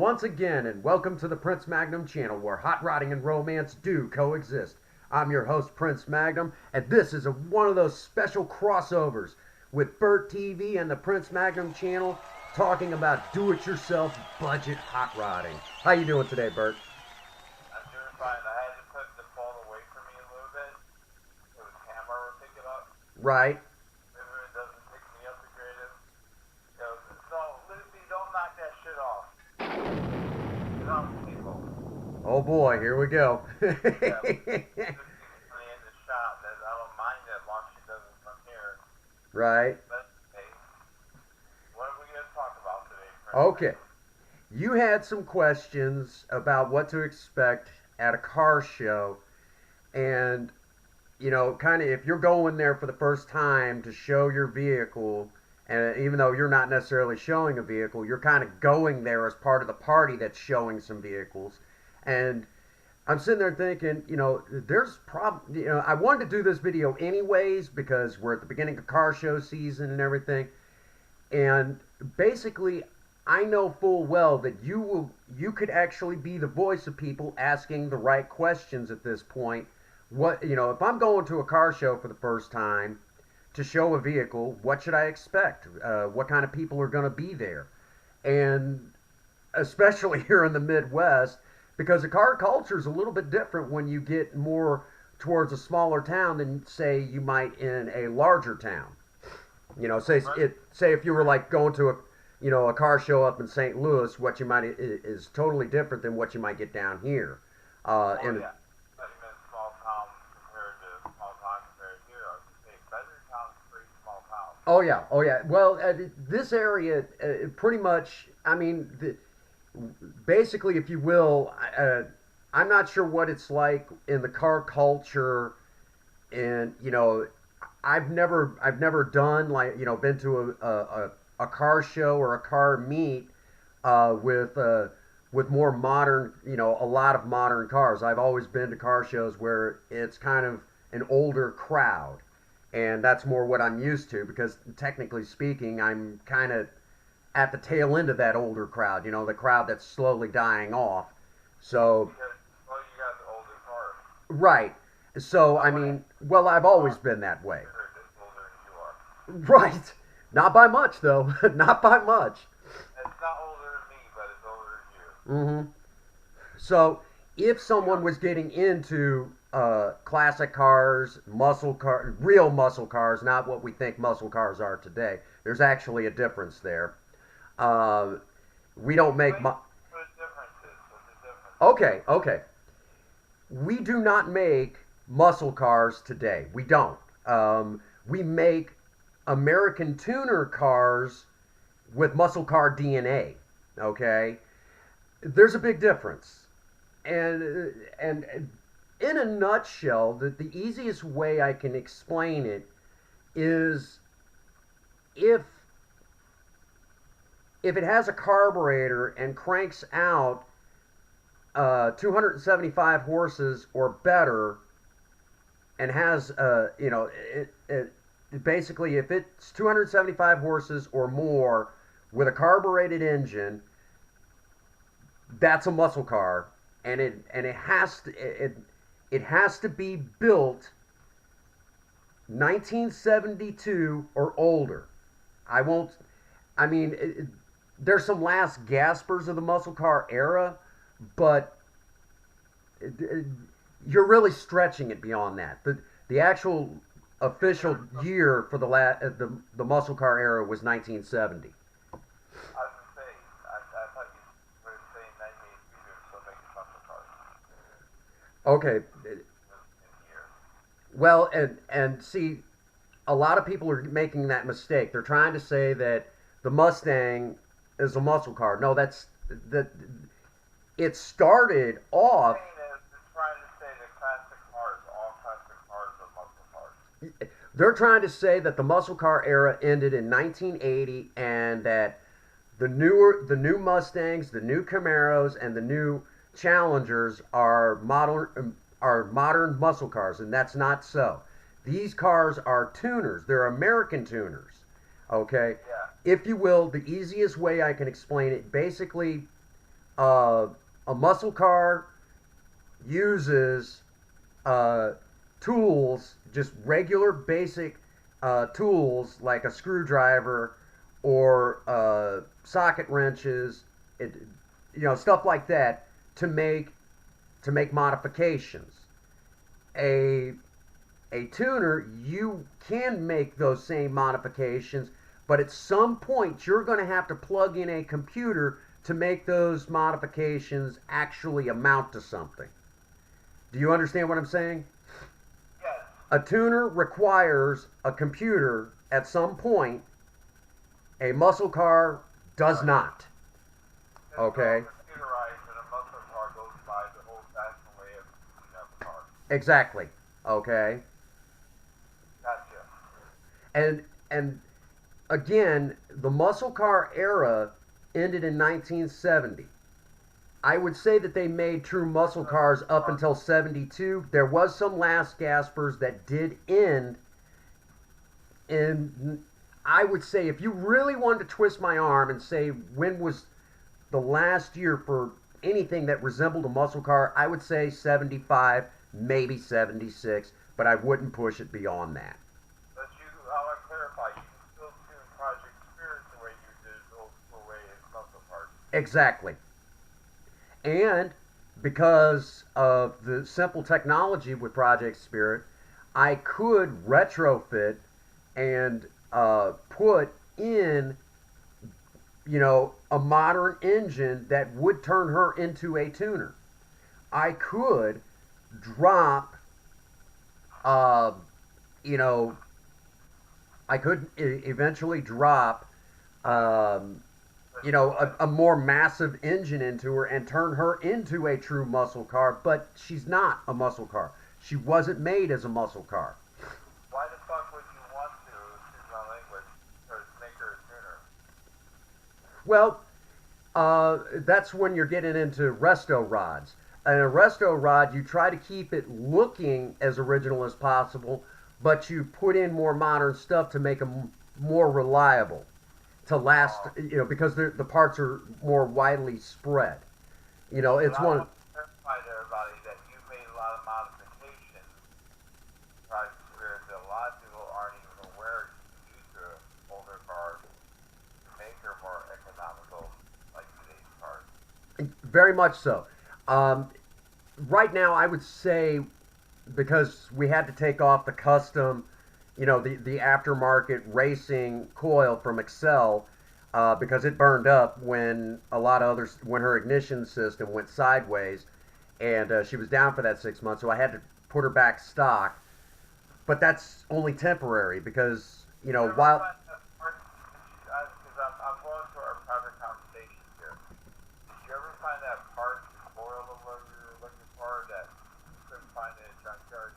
once again, and welcome to the Prince Magnum channel where hot rodding and romance do coexist. I'm your host, Prince Magnum, and this is one of those special crossovers with Burt TV and the Prince Magnum channel talking about do-it-yourself budget hot rodding. How you doing today, Burt? I'm doing fine. I had to put the phone away from me a little bit. So the camera would pick it up. Right. If it doesn't pick me up the greatest. So, Lucy, don't knock that shit off. Get off the people. Oh boy, here we go. Yeah, in the shop. That I don't mind that long she doesn't from here. Right. But, hey, what are we going to talk about today, Frank? Okay. You had some questions about what to expect at a car show, and kind of if you're going there for the first time to show your vehicle, and even though you're not necessarily showing a vehicle, you're kind of going there as part of the party that's showing some vehicles. And I'm sitting there thinking, I wanted to do this video anyways because we're at the beginning of car show season and everything. And basically, I know full well that you could actually be the voice of people asking the right questions at this point. If I'm going to a car show for the first time to show a vehicle, what should I expect? What kind of people are going to be there? And especially here in the Midwest, because the car culture is a little bit different when you get more towards a smaller town than, say, you might in a larger town. Say if you were like going to a car show up in St. Louis, what you might is totally different than what you might get down here. Yeah. Small town compared to small town compared here. I would say Better Town's a pretty small town. Oh yeah, oh yeah. Well, this area, pretty much. I mean, basically, if you will, I'm not sure what it's like in the car culture, and I've never done been to a car show or a car meet with more modern, a lot of modern cars. I've always been to car shows where it's kind of an older crowd, and that's more what I'm used to because technically speaking, I'm kind of at the tail end of that older crowd, the crowd that's slowly dying off. So, Because, you got the older car. right. So, I mean, well, I've always been that way. Older than you are. Right. Not by much, though. Not by much. It's not older than me, but it's older than you. Mm-hmm. So, if someone was getting into classic cars, real muscle cars, not what we think muscle cars are today, there's actually a difference there. We don't make... What the difference is? What's the difference? Okay. We do not make muscle cars today. We don't. We make American tuner cars with muscle car DNA. Okay? There's a big difference. And in a nutshell, the easiest way I can explain it is if it has a carburetor and cranks out 275 horses or better, and has basically if it's 275 horses or more with a carbureted engine, that's a muscle car, and it has to be built 1972 or older. There's some last gaspers of the muscle car era, but you're really stretching it beyond that. The actual official year for the muscle car era was 1970. I was going to say, I thought you were saying 1983 or so making muscle cars. Okay. In here. Well, and see, a lot of people are making that mistake. They're trying to say that the Mustang is a muscle car. No, it started off. It's trying to say that all classic cars are muscle cars. They're trying to say that the muscle car era ended in 1980, and that the new Mustangs, the new Camaros, and the new Challengers are modern muscle cars, and that's not so. These cars are tuners. They're American tuners. Okay? Yeah. If you will, the easiest way I can explain it, basically, Uh, a muscle car uses uh, tools, just regular basic tools like a screwdriver or socket wrenches, it, stuff like that to make modifications. A a tuner, you can make those same modifications, but at some point you're going to have to plug in a computer to make those modifications actually amount to something. Do you understand what I'm saying? Yes. A tuner requires a computer at some point. A muscle car does Right. not. It's all Okay? computerized, and a muscle car goes by the old-fashioned way of cleaning up a car. Exactly. Okay? Gotcha. And again, the muscle car era ended in 1970. I would say that they made true muscle cars up until 72. There was some last gaspers that did end in, I would say, if you really wanted to twist my arm and say when was the last year for anything that resembled a muscle car, I would say 75, maybe 76, but I wouldn't push it beyond that. But I want to clarify, you can still tune Project Spirit the way you did the old school way in muscle cars. Exactly. And because of the simple technology with Project Spirit, I could retrofit and put in, a modern engine that would turn her into a tuner. I could drop, uh, you know, I could eventually drop, um, a more massive engine into her and turn her into a true muscle car, but she's not a muscle car. She wasn't made as a muscle car. Why the fuck would you want to, excuse my language, or make her a tuner? Well, that's when you're getting into resto rods. In a resto rod, you try to keep it looking as original as possible, but you put in more modern stuff to make them more reliable, to last, Oh. because the parts are more widely spread. But It's I one. want to clarify to everybody that you made a lot of modifications to Project Spirit that a lot of people aren't even aware you can do to older cars to make her more economical, like today's cars. Very much so. Um, right now, I would say because we had to take off the custom, the aftermarket racing coil from Excel because it burned up when when her ignition system went sideways, and she was down for that 6 months. So I had to put her back stock, but that's only temporary because Did you ever while find that part? Because I'm going through our private conversations here. Did you ever find that part, coil of what you were looking for that you couldn't find in a junkyard?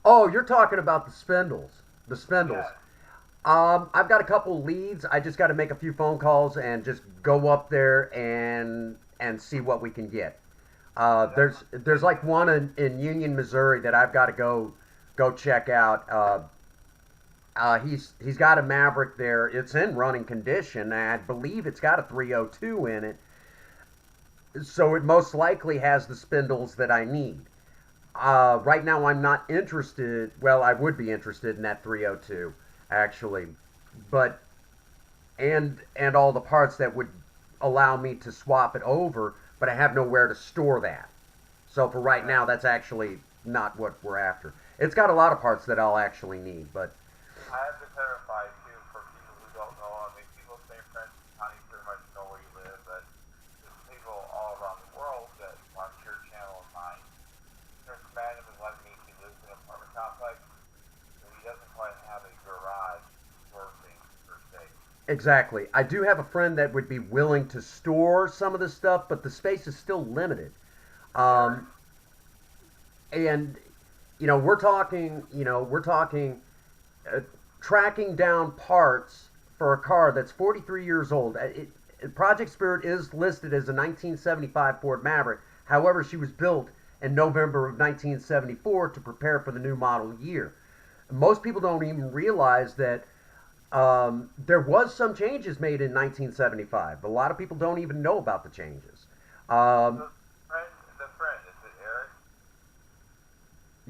oh, you're talking about the spindles. Yeah. I've got a couple leads. I just got to make a few phone calls and just go up there and see what we can get. There's like one in Union, Missouri that I've got to go check out. He's got a Maverick there. It's in running condition. I believe it's got a 302 in it, so it most likely has the spindles that I need. Right now, I'm not interested. Well, I would be interested in that 302 actually, but and all the parts that would allow me to swap it over, but I have nowhere to store that. So for right now, that's actually not what we're after. It's got a lot of parts that I'll actually need, but I have to clarify too for people who don't know. I mean, people say French County pretty much know where you live, but there's people all around the world that watch your channel and mine. There's a man who like me. He lives in an apartment complex, so he doesn't quite have a garage for things per se. exactly. I do have a friend that would be willing to store some of the stuff, but the space is still limited. Sure. Um, and we're talking uh, tracking down parts for a car that's 43 years old. Project Spirit is listed as a 1975 Ford Maverick. However, she was built in November of 1974 to prepare for the new model year. Most people don't even realize that there was some changes made in 1975. A lot of people don't even know about the changes. Um, So the friend, is it Eric?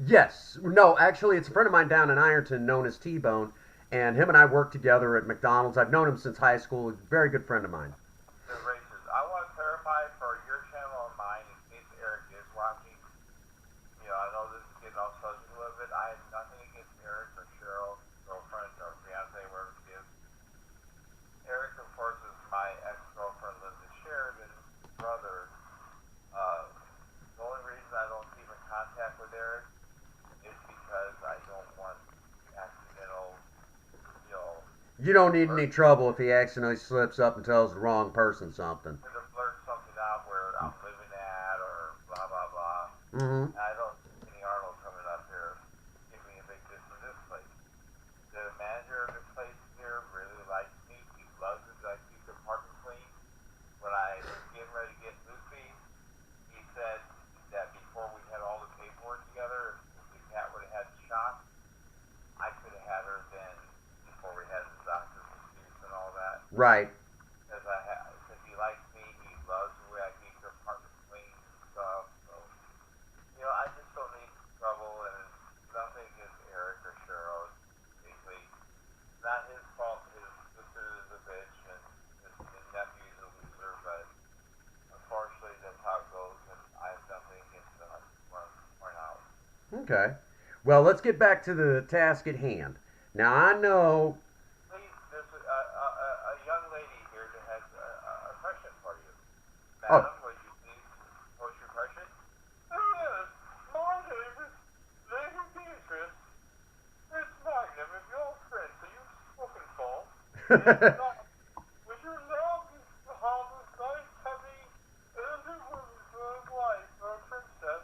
yes, no, actually, it's a friend of mine down in Ironton known as T Bone, and him and I work together at McDonald's. I've known him since high school. He's a very good friend of mine. The races. I want to clarify for your channel and mine in case Eric is watching. I know this is getting all subject a little bit. I have nothing against Eric or Cheryl, girlfriend or fiance, wherever she is. Eric, of course, is my ex-girlfriend, Linda Sheridan's brother. Uh, the only reason I don't keep in contact with Eric is because I don't want accidental, you know, You don't need blurt, any trouble if he accidentally slips up and tells the wrong person something. to blurt something out where I'm living at or blah blah blah. Hmm. I don't see any Arnold coming up here giving me a big diss from this place. The manager of the place here really likes me. He loves it that I keep the apartment clean. When I was getting ready to get Lucy, he said that before we had all the paperwork together, if the cat would have had the shot, I could have had her then before we had the doctor's excuse and all that. Right. Because he likes me, he loves the way I keep the apartment clean and stuff. So, I just don't need trouble, and it's nothing against Eric or Cheryl. It's basically not his fault. His sister is a bitch, and his nephew is a loser, but unfortunately, that's how it goes, and I have nothing against them. I just want to point out. Okay. Well, let's get back to the task at hand. Now, I know. Please, there's a young lady here that has a question for you. Oh, Madam, would you please post your question? Yes, my name is Lady Beatrice. It's Magnum, if your friend, so you've spoken for. It's not. Would you love to have a nice, heavy, innocent woman for a wife or a princess?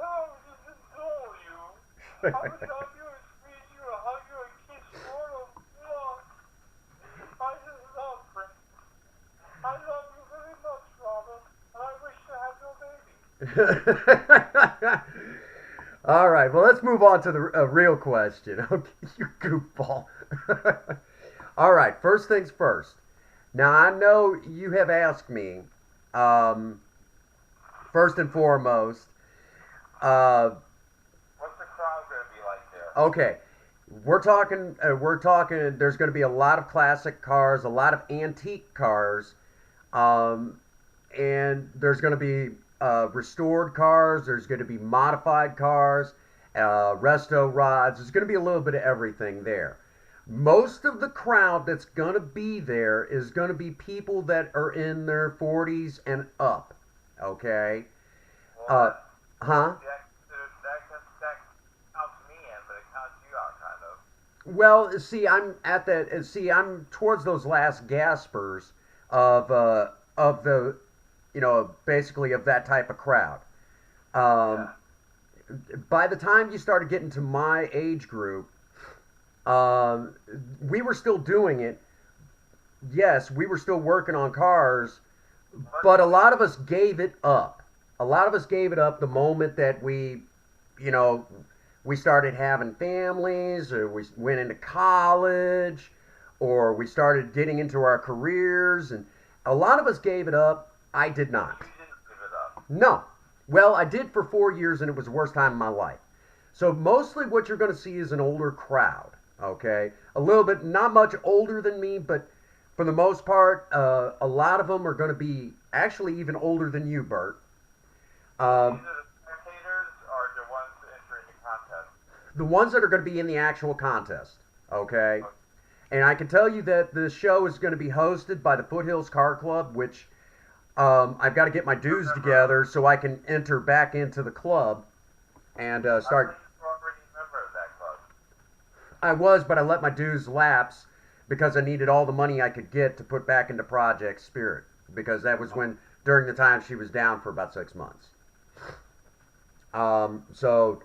I would just adore you. I would love you and squeeze you and hug you and kiss you all over the block. I just love Prince. I love you very much, Robert, and I wish to have your baby. all right. Well, let's move on to the real question. Okay, you goofball. All right. First things first. Now, I know you have asked me, um, first and foremost, uh, What's the crowd going to be like there? okay, we're talking. There's going to be a lot of classic cars, a lot of antique cars, um, and there's going to be restored cars. There's going to be modified cars, resto rods. There's going to be a little bit of everything there. Most of the crowd that's going to be there is going to be people that are in their 40s and up. Okay. Well, Uh, huh? that counts me in, but it counts you out, kind of. Well, see, I'm at that. See, I'm towards those last gaspers of the, basically of that type of crowd. Um, Yeah. by the time you started getting to my age group, um, we were still doing it. Yes, we were still working on cars, But but a lot of us gave it up. A lot of us gave it up the moment that you know, we started having families, or we went into college, or we started getting into our careers, and a lot of us gave it up. I did you not. didn't give it up. No. Well, I did for 4 years, and it was the worst time of my life. So mostly what you're going to see is an older crowd. Okay, a little bit, not much older than me, but for the most part, a lot of them are going to be actually even older than you, Bert. These Um, are the spectators or the ones entering the contest. the ones that are going to be in the actual contest. Okay, Okay. and I can tell you that the show is going to be hosted by the Foothills Car Club, which I've got to get my You're a dues member of. together so I can enter back into the club and I thought start. you were already a member of that club. I was, but I let my dues lapse because I needed all the money I could get to put back into Project Spirit because that was when during the time she was down for about 6 months. So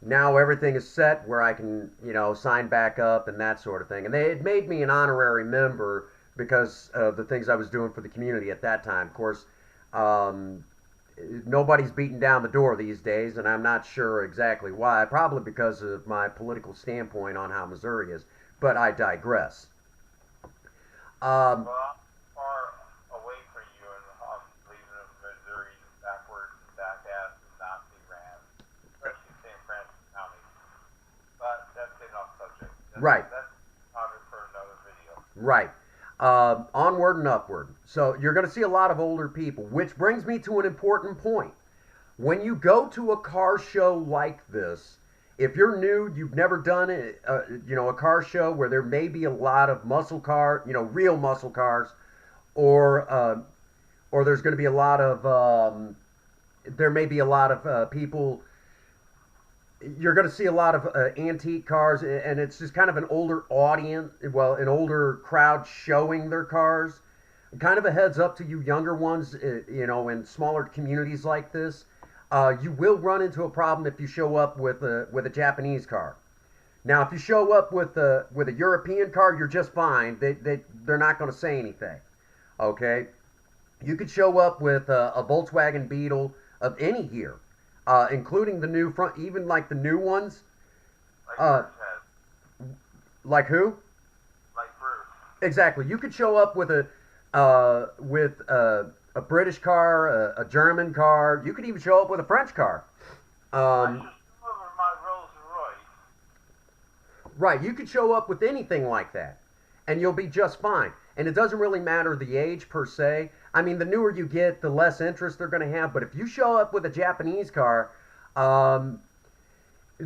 now everything is set where I can, sign back up and that sort of thing. And they had made me an honorary member because of the things I was doing for the community at that time. Of course, um, nobody's beating down the door these days, and I'm not sure exactly why. Probably because of my political standpoint on how Missouri is. But I digress. Um, Well, I'm far away from you and I'm leaving Missouri Right, that's topic for another video. right. Onward and upward. So you're going to see a lot of older people, which brings me to an important point. When you go to a car show like this, if you're new, you've never done it, a car show where there may be a lot of muscle car, real muscle cars, or or there's going to be a lot of there may be a lot of people. You're going to see a lot of antique cars, and it's just kind of an older audience, well, an older crowd showing their cars. Kind of a heads up to you younger ones, in smaller communities like this. You will run into a problem if you show up with a Japanese car. Now, if you show up with a European car, you're just fine. They're not going to say anything. Okay, you could show up with a Volkswagen Beetle of any year, including the new front, even like the new ones. Like Uh, Bruce has. like who? Like Bruce. Exactly. You could show up with a British car, a German car. You could even show up with a French car. I Um, just delivered my Rolls Royce. right. You could show up with anything like that, and you'll be just fine. And it doesn't really matter the age per se. I mean, the newer you get, the less interest they're going to have. But if you show up with a Japanese car, um,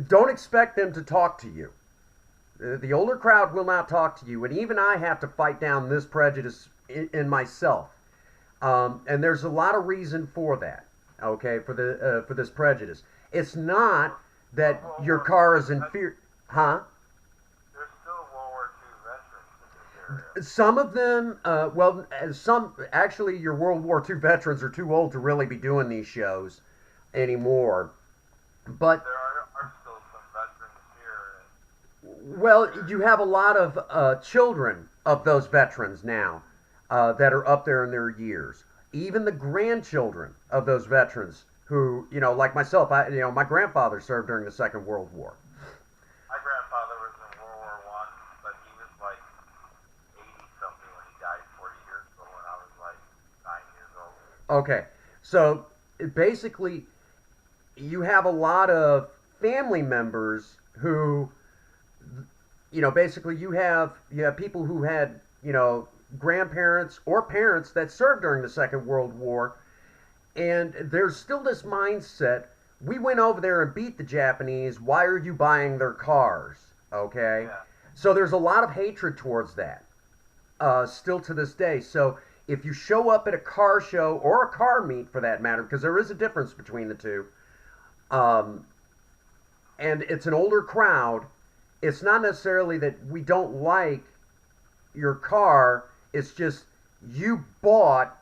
don't expect them to talk to you. The older crowd will not talk to you, and even I have to fight down this prejudice in myself. And there's a lot of reason for that. Okay, for this prejudice, it's not that your car is inferior, huh? There's still World War II veterans in this area. Some of them, some actually, your World War II veterans are too old to really be doing these shows anymore. But There are still some veterans here. well, you have a lot of children of those veterans now that are up there in their years. Even the grandchildren of those veterans who, like myself, my grandfather served during the Second World War. My grandfather was in World War One, but he was like 80 something when he died 40 years ago when I was like 9 years old. Okay, so basically, you have a lot of family members who, basically you have people who had, grandparents or parents that served during the Second World War, and there's still this mindset. We went over there and beat the Japanese. Why are you buying their cars? Okay, Yeah. so there's a lot of hatred towards that, still to this day. So if you show up at a car show or a car meet for that matter, because there is a difference between the two, um, and it's an older crowd, it's not necessarily that we don't like your car. It's just you bought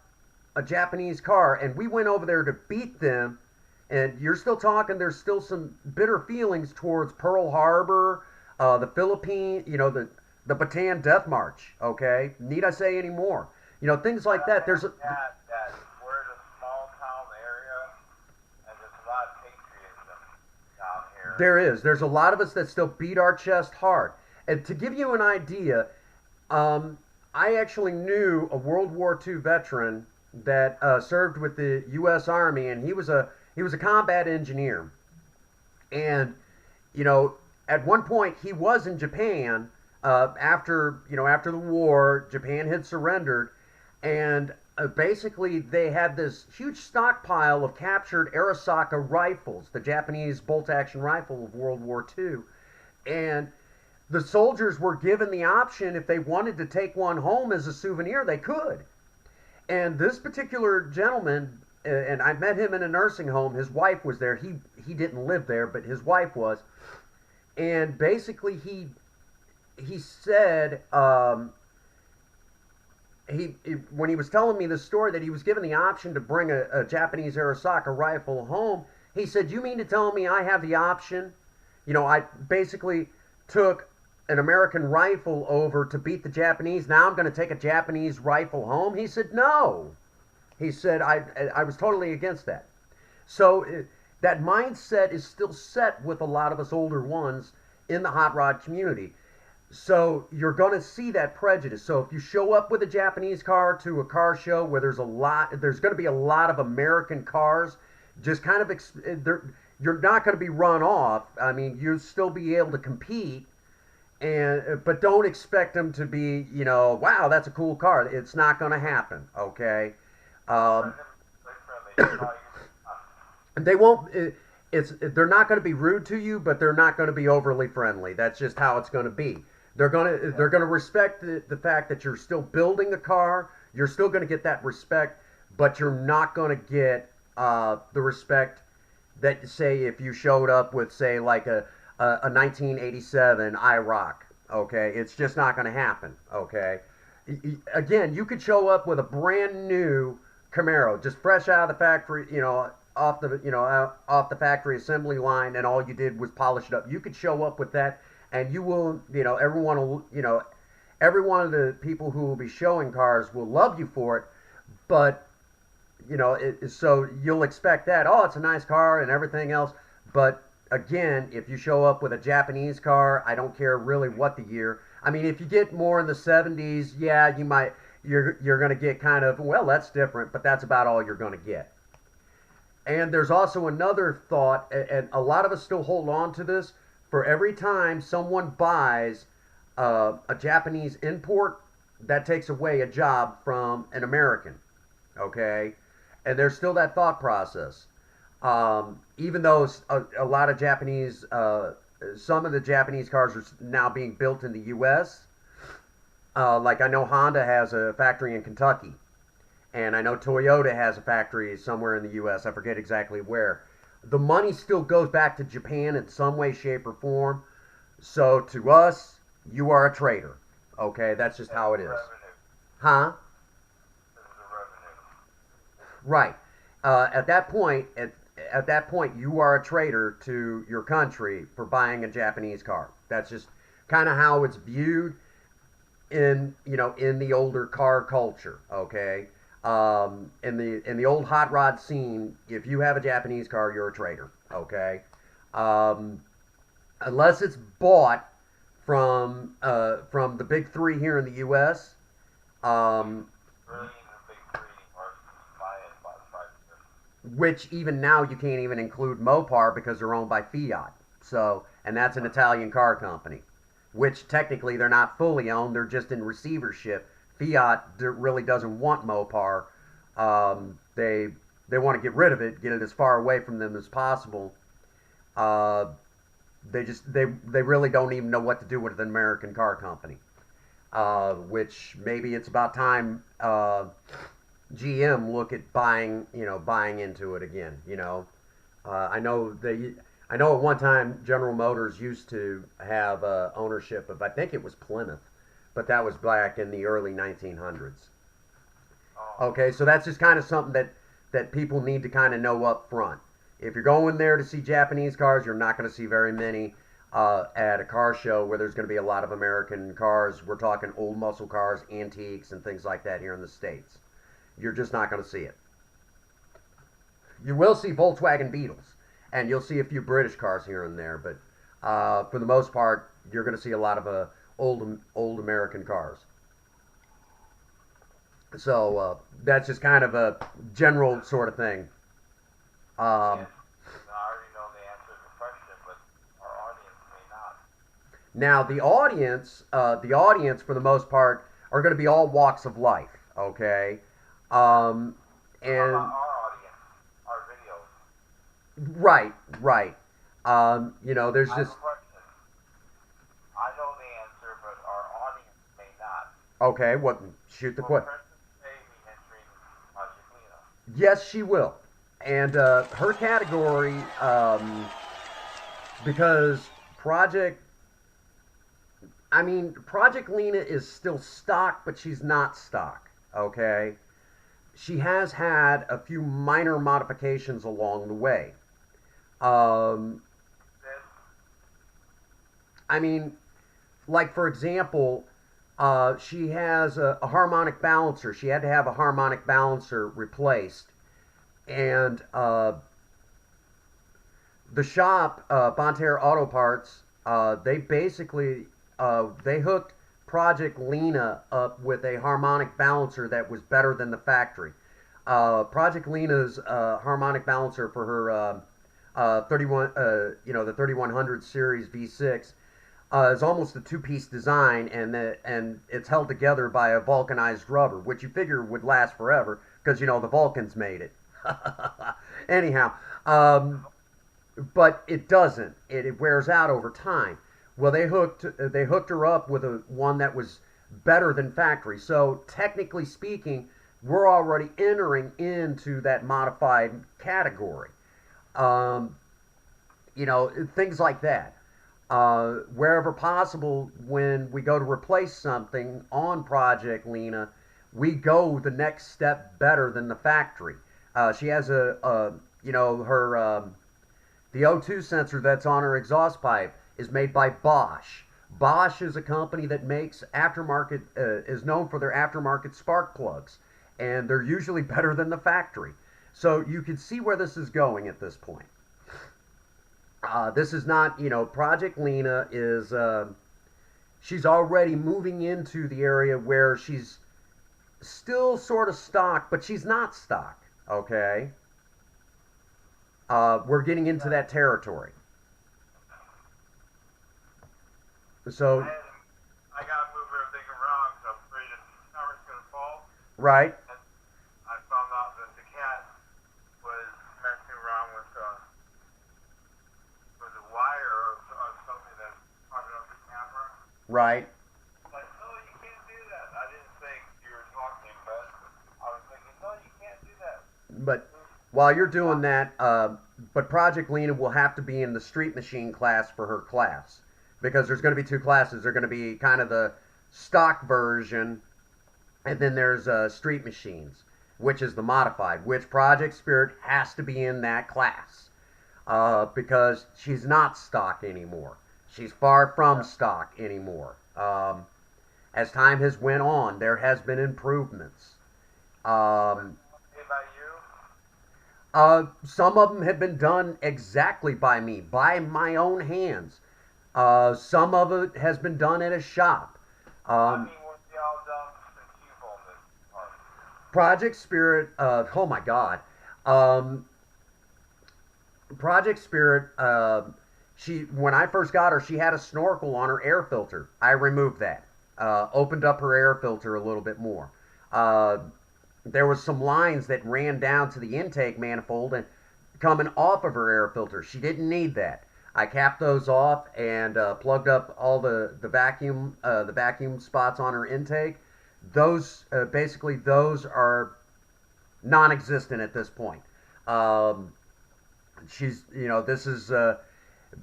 a Japanese car and we went over there to beat them, and you're still talking. There's still some bitter feelings towards Pearl Harbor, the Philippines, the Bataan Death March. Okay, need I say any more? Things like that. There's a That we're in a small town area, and there's a lot of patriotism down here. there's a lot of us that still beat our chest hard. And to give you an idea, I actually knew a World War II veteran that served with the U.S. Army, and he was a combat engineer. And at one point he was in Japan after the war. Japan had surrendered, and basically they had this huge stockpile of captured Arisaka rifles, the Japanese bolt-action rifle of World War II, and the soldiers were given the option if they wanted to take one home as a souvenir, they could. And this particular gentleman, and I met him in a nursing home. His wife was there. He didn't live there, but his wife was. And basically, he said when he was telling me this story that he was given the option to bring a Japanese Arisaka rifle home. He said, "You mean to tell me I have the option? I basically took an American rifle over to beat the Japanese. Now I'm going to take a Japanese rifle home?" He said, "No." He said, I was totally against that. So that mindset is still set with a lot of us older ones in the hot rod community. So you're going to see that prejudice. So if you show up with a Japanese car to a car show where there's going to be a lot of American cars, just kind of, you're not going to be run off. I mean, you'll still be able to compete. and but don't expect them to be, wow, that's a cool car. It's not going to happen. Okay. Oh, they're Um, going to be play friendly. That's all you want. they won't. They're not going to be rude to you, but they're not going to be overly friendly. That's just how it's going to be. Yeah. They're going to respect the fact that you're still building the car. You're still going to get that respect, but you're not going to get the respect that, say, if you showed up with, say, like a 1987 IROC. Okay, it's just not going to happen. Okay, again, you could show up with a brand new Camaro, just fresh out of the factory, off the factory assembly line, and all you did was polish it up. You could show up with that, and you will, everyone will, every one of the people who will be showing cars will love you for it, but so you'll expect that. Oh, it's a nice car and everything else. But again, if you show up with a Japanese car, I don't care really what the year. I mean, if you get more in the 70s, yeah, you're going to get kind of, well, that's different, but that's about all you're going to get. And there's also another thought, and a lot of us still hold on to this. For every time someone buys a Japanese import, that takes away a job from an American. Okay, and there's still that thought process. Even though a lot of some of the Japanese cars are now being built in the U.S. Like I know Honda has a factory in Kentucky, and I know Toyota has a factory somewhere in the U.S. I forget exactly where. The money still goes back to Japan in some way, shape, or form. So to us, you are a traitor. Okay, that's just It's how it the is. revenue. Huh? This is the revenue. Right. At that point, at that point, you are a traitor to your country for buying a Japanese car. That's just kind of how it's viewed in the older car culture. Okay. In the old hot rod scene, if you have a Japanese car, you're a traitor. Okay. Um, Unless it's bought from the big three here in the U.S. Um, Really even the big three anymore. You buy it about 5 years. which even now you can't even include Mopar because they're owned by Fiat. So, and that's an Italian car company, which technically they're not fully owned; they're just in receivership. Fiat really doesn't want Mopar. They want to get rid of it, get it as far away from them as possible. Uh, they really don't even know what to do with an American car company. Which maybe it's about time GM look at buying into it again. I know I know at one time General Motors used to have ownership of, I think it was Plymouth, but that was back in the early 1900s. Oh, Okay, so that's just kind of something that people need to kind of know up front. If you're going there to see Japanese cars, you're not going to see very many at a car show where there's going to be a lot of American cars. We're talking old muscle cars, antiques, and things like that here in the States. You're just not going to see it. You will see Volkswagen Beetles, and you'll see a few British cars here and there, but for the most part, you're going to see a lot of old American cars. So that's just kind of a general sort of thing. Um, and I already know the answer to the question, but our audience may not. Now the audience for the most part are going to be all walks of life. Okay, um, I'm talking and about our audience, our videos. right, right. There's I have just a question. I know the answer, but our audience may not. okay. What? Shoot the Will question. Princess May be entering Project Lena? Yes, she will, and her category because Project. I mean, Project Lena is still stock, but she's not stock. Okay, she has had a few minor modifications along the way. Um, Then, I mean, like for example, she has a harmonic balancer. She had to have a harmonic balancer replaced, and the shop, Bonterre Auto Parts, they basically they hooked Project Lena up with a harmonic balancer that was better than the factory. Project Lena's harmonic balancer for her 31, the 3100 series V6. It's almost a two-piece design, and it's held together by a vulcanized rubber, which you figure would last forever because you know the Vulcans made it. Anyhow, um, but it doesn't. It wears out over time. Well, they hooked her up with a one that was better than factory. So technically speaking, we're already entering into that modified category. Um, things like that. Wherever possible, when we go to replace something on Project Lena, we go the next step better than the factory. She has her the O2 sensor that's on her exhaust pipe is made by Bosch. Bosch is a company that makes aftermarket is known for their aftermarket spark plugs, and they're usually better than the factory. So you can see where this is going at this point. This is not, Project Lena is, she's already moving into the area where she's still sort of stock, but she's not stock, okay? We're getting into that territory. So, I gotta move everything around because I'm afraid the tower's gonna fall. right, And I found out that the cat was messing around with a wire or something that's popping up the camera. right. Like, no, you can't do that. I didn't think you were talking, but I was thinking, no, you can't do that. But while you're doing that, but Project Lena will have to be in the Street Machine class for her class because there's going to be two classes. They're going to be kind of the stock version, and then there's Street Machines, which is the modified, which Project Spirit has to be in that class because she's not stock anymore. She's far from stock anymore. As time has went on, there has been improvements. Um, Hey, about you? some of them have been done exactly by me, by my own hands. Some of it has been done at a shop. I Um, mean, what y'all done since you've owned this park? Project Spirit, oh my God. Um, Project Spirit, she when I first got her, she had a snorkel on her air filter. I removed that, opened up her air filter a little bit more. Uh, there was some lines that ran down to the intake manifold and coming off of her air filter. She didn't need that. I capped those off and plugged up all the vacuum spots on her intake. Those basically those are non-existent at this point. Um, this is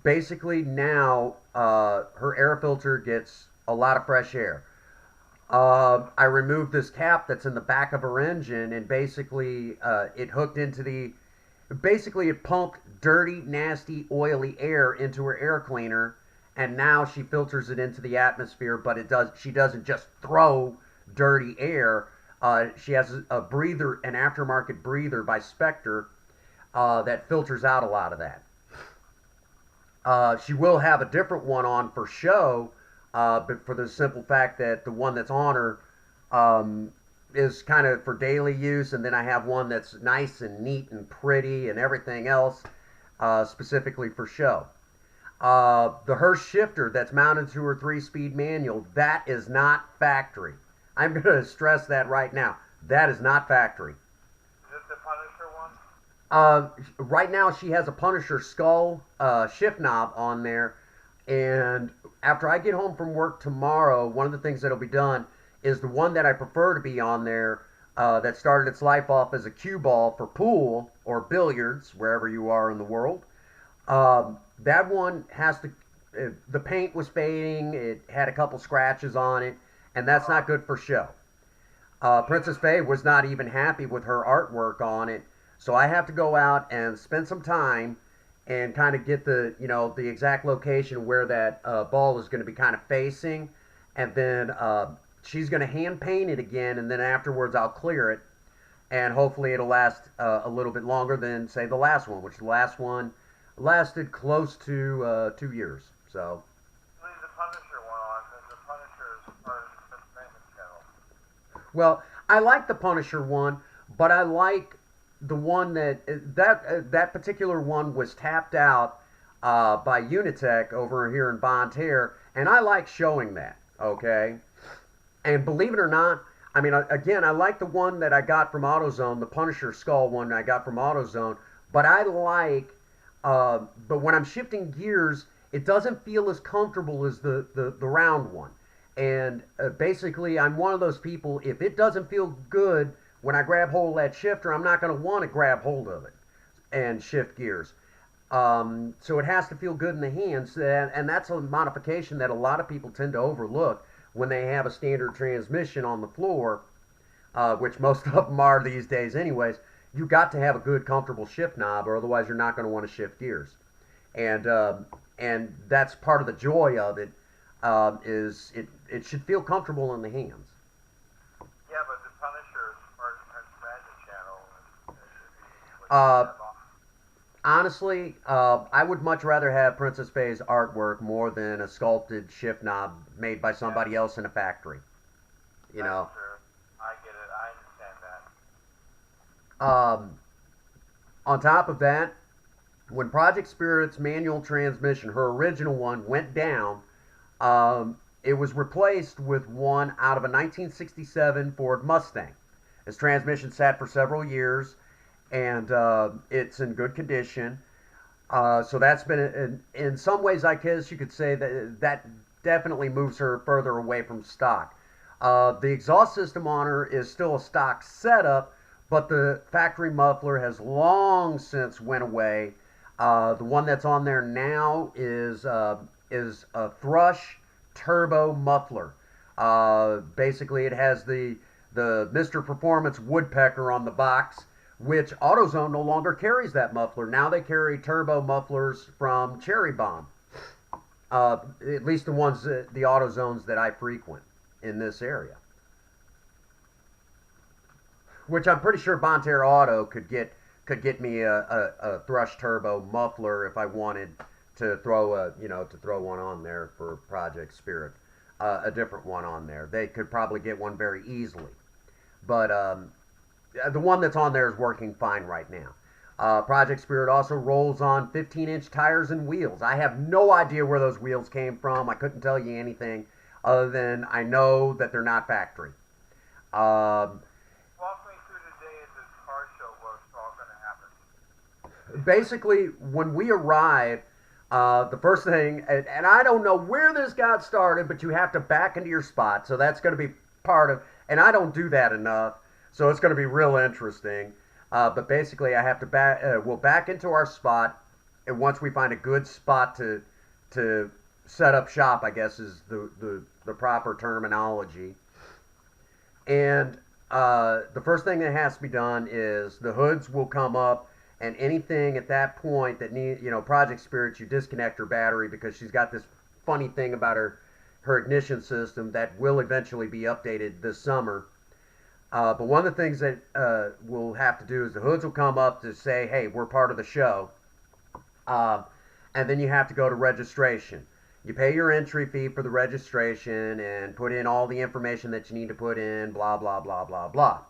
basically now her air filter gets a lot of fresh air. I removed this cap that's in the back of her engine, and basically it hooked into the. Basically, it pumped dirty, nasty, oily air into her air cleaner, and now she filters it into the atmosphere. But it does. She doesn't just throw dirty air. She has a breather, an aftermarket breather by Spectre that filters out a lot of that. She will have a different one on for show, but for the simple fact that the one that's on her um, is kind of for daily use, and then I have one that's nice and neat and pretty and everything else specifically for show. The Hurst shifter that's mounted to her three-speed manual, that is not factory. I'm going to stress that right now. That is not factory. Is it the Punisher one? Right now, she has a Punisher skull shift knob on there. And after I get home from work tomorrow, one of the things that'll be done is the one that I prefer to be on there that started its life off as a cue ball for pool or billiards, wherever you are in the world. That one has to. The paint was fading. It had a couple scratches on it, and that's not good for show. Princess Faye was not even happy with her artwork on it, so I have to go out and spend some time and kind of get the exact location where that ball is going to be kind of facing, and then she's going to hand paint it again, and then afterwards I'll clear it, and hopefully it'll last a little bit longer than say the last one, which the last one lasted close to 2 years. So Leave the Punisher one on because the Punisher is part of the maintenance channel. well, I like the Punisher one, but I like the one that particular one was tapped out by Unitech over here in Bonne Terre, And I like showing that, okay? And believe it or not, I mean, again, I like the one that I got from AutoZone, the Punisher skull one I got from AutoZone, but I like, but when I'm shifting gears, it doesn't feel as comfortable as the round one. And basically, I'm one of those people, if it doesn't feel good when I grab hold of that shifter, I'm not going to want to grab hold of it and shift gears. So it has to feel good in the hands, and that's a modification that a lot of people tend to overlook when they have a standard transmission on the floor, which most of them are these days, anyways. You got to have a good, comfortable shift knob, or otherwise you're not going to want to shift gears. And that's part of the joy of it. Is it should feel comfortable in the hands. Yeah, but the Punisher Prince Magic channel is what you Uh, have on. Honestly, I would much rather have Princess Faye's artwork more than a sculpted shift knob made by Yeah, somebody else in a factory. You that's know, true. I get it. I understand that. um, on top of that, when Project Spirit's manual transmission, her original one, went down, it was replaced with one out of a 1967 Ford Mustang. His transmission sat for several years, and it's in good condition. So that's been, in some ways, I guess you could say that that definitely moves her further away from stock. The exhaust system on her is still a stock setup, but the factory muffler has long since went away. The one that's on there now is a Thrush turbo muffler. Basically, it has the Mr. Performance woodpecker on the box, which AutoZone no longer carries that muffler. Now they carry turbo mufflers from Cherry Bomb. At least the ones the AutoZones that I frequent in this area, which I'm pretty sure Bonterra Auto could get me a Thrush Turbo muffler if I wanted to throw to throw one on there for Project Spirit, a different one on there. They could probably get one very easily, but the one that's on there is working fine right now. Project Spirit also rolls on 15-inch tires and wheels. I have no idea where those wheels came from. I couldn't tell you anything other than I know that they're not factory. Um, Walk me through the day at this car show where it's all going to happen. Basically, when we arrive, the first thing, and I don't know where this got started, but you have to back into your spot. So that's going to be part of, and I don't do that enough. So it's going to be real interesting. But basically, I have to we'll back into our spot, and once we find a good spot to set up shop, I guess is the proper terminology. And the first thing that has to be done is the hoods will come up, and anything at that point that need, Project Spirits, you disconnect her battery because she's got this funny thing about her ignition system that will eventually be updated this summer. But one of the things that we'll have to do is the hoods will come up to say, hey, we're part of the show. Uh, and then you have to go to registration. You pay your entry fee for the registration and put in all the information that you need to put in, blah, blah, blah, blah, blah.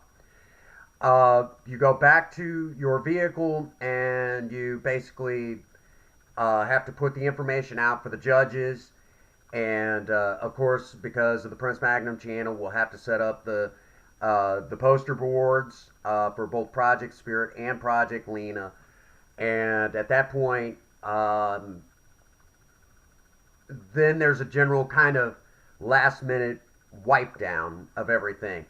You go back to your vehicle and you basically have to put the information out for the judges. And of course, because of the Prince Magnum channel, we'll have to set up the poster boards for both Project Spirit and Project Lena. And at that point, then there's a general kind of last minute wipe down of everything.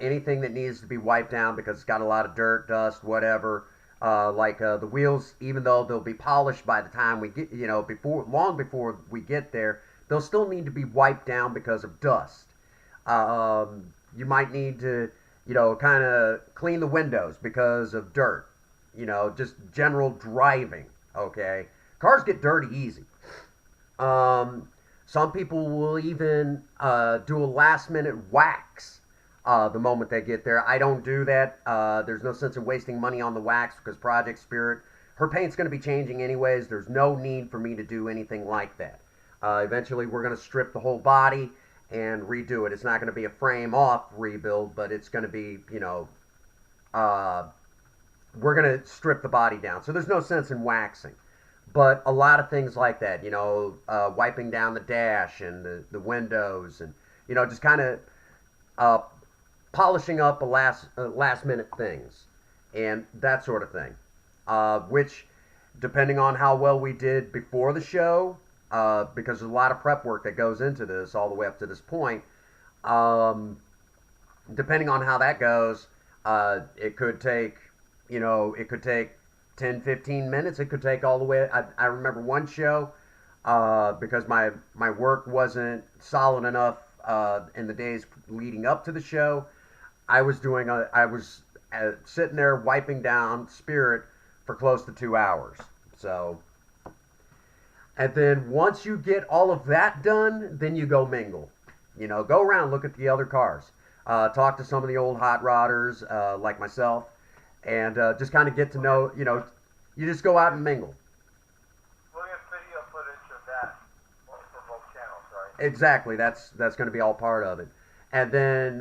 Anything that needs to be wiped down because it's got a lot of dirt, dust, whatever. Like the wheels, even though they'll be polished by the time we get, long before we get there, they'll still need to be wiped down because of dust. You might need to, kind of clean the windows because of dirt. Just general driving. Okay, cars get dirty easy. Some people will even do a last minute wax the moment they get there. I don't do that. There's no sense in wasting money on the wax because Project Spirit, her paint's going to be changing anyways. There's no need for me to do anything like that. Eventually, we're going to strip the whole body and redo it. It's not going to be a frame off rebuild, but it's going to be, uh, we're going to strip the body down. So there's no sense in waxing. but a lot of things like that, wiping down the dash and the windows, and just kind of uh, polishing up a last minute things and that sort of thing. Which, depending on how well we did before the show, because there's a lot of prep work that goes into this all the way up to this point. Um, Depending on how that goes, it could take, it could take 10, 15 minutes. It could take all the way. I remember one show, because my work wasn't solid enough in the days leading up to the show. I was sitting there wiping down Spirit for close to 2 hours. So, and then once you get all of that done, then you go mingle. Go around, look at the other cars, talk to some of the old hot rodders like myself, and just kind of get to know. You just go out and mingle. We'll get video footage of that for both channels, right? Exactly. That's going to be all part of it. And then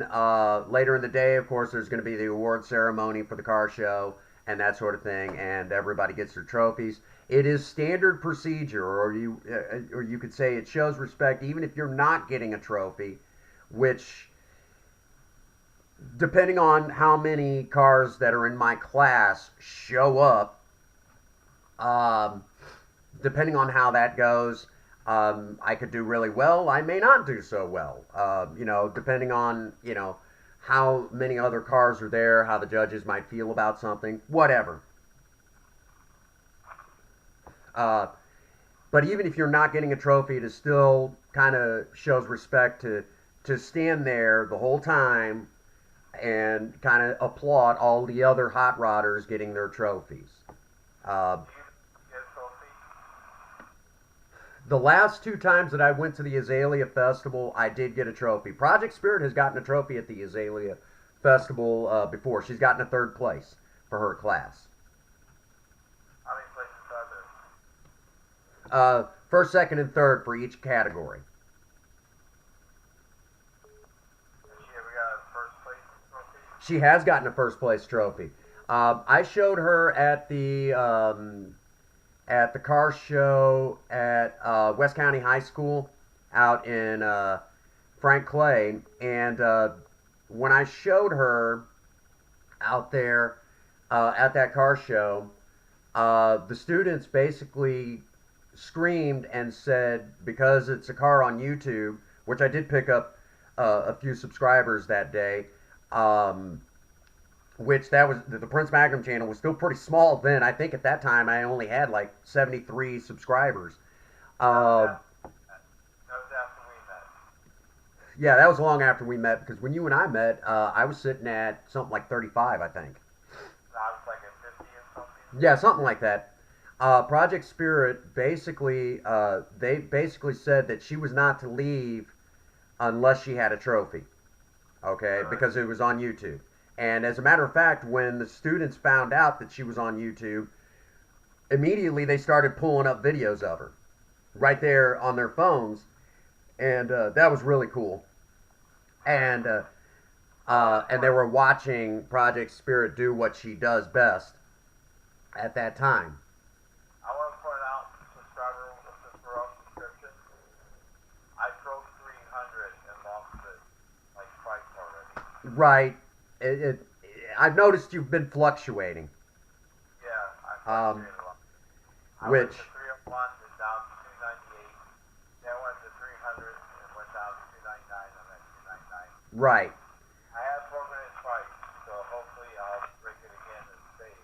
later in the day, of course, there's going to be the award ceremony for the car show and that sort of thing, and everybody gets their trophies. It is standard procedure, or you could say it shows respect, even if you're not getting a trophy, which, depending on how many cars that are in my class show up, um, depending on how that goes, I could do really well. I may not do so well. Depending on how many other cars are there, how the judges might feel about something, whatever. Uh, but even if you're not getting a trophy, it still kind of shows respect to stand there the whole time and kind of applaud all the other hot rodders getting their trophies. Uh, Do you get a trophy? the last two times that I went to the Azalea Festival, I did get a trophy. Project Spirit has gotten a trophy at the Azalea Festival before. She's gotten a third place for her class. How many places are there? First, second, and third for each category. Has she ever got a first place trophy? She has gotten a first place trophy. I showed her at the car show at West County High School out in Frank Clay, and when I showed her out there at that car show, the students basically screamed and said, because it's a car on YouTube, which I did pick up a few subscribers that day. Which that was the Prince Magnum channel was still pretty small then. I think at that time I only had like 73 subscribers. Uh, That was after we met. yeah, that was long after we met, because when you and I met, I was sitting at something like 35, I think. I was like at 50 or something. Yeah, something like that. Project Spirit basically, they basically said that she was not to leave unless she had a trophy. Okay, Right. because it was on YouTube. And as a matter of fact, when the students found out that she was on YouTube, immediately they started pulling up videos of her right there on their phones, and that was really cool. And and they were watching Project Spirit do what she does best at that time. I want to point out, subscriber, since we're on subscription, I drove 300 and lost it like twice already. Right. It I've noticed you've been fluctuating, Yeah, I um, fluctuated a lot. I went which to 301 and down to 298. Then went to 300 and went down to 299. I'm at 299. right, I have broken it twice, so hopefully I'll break it again and save.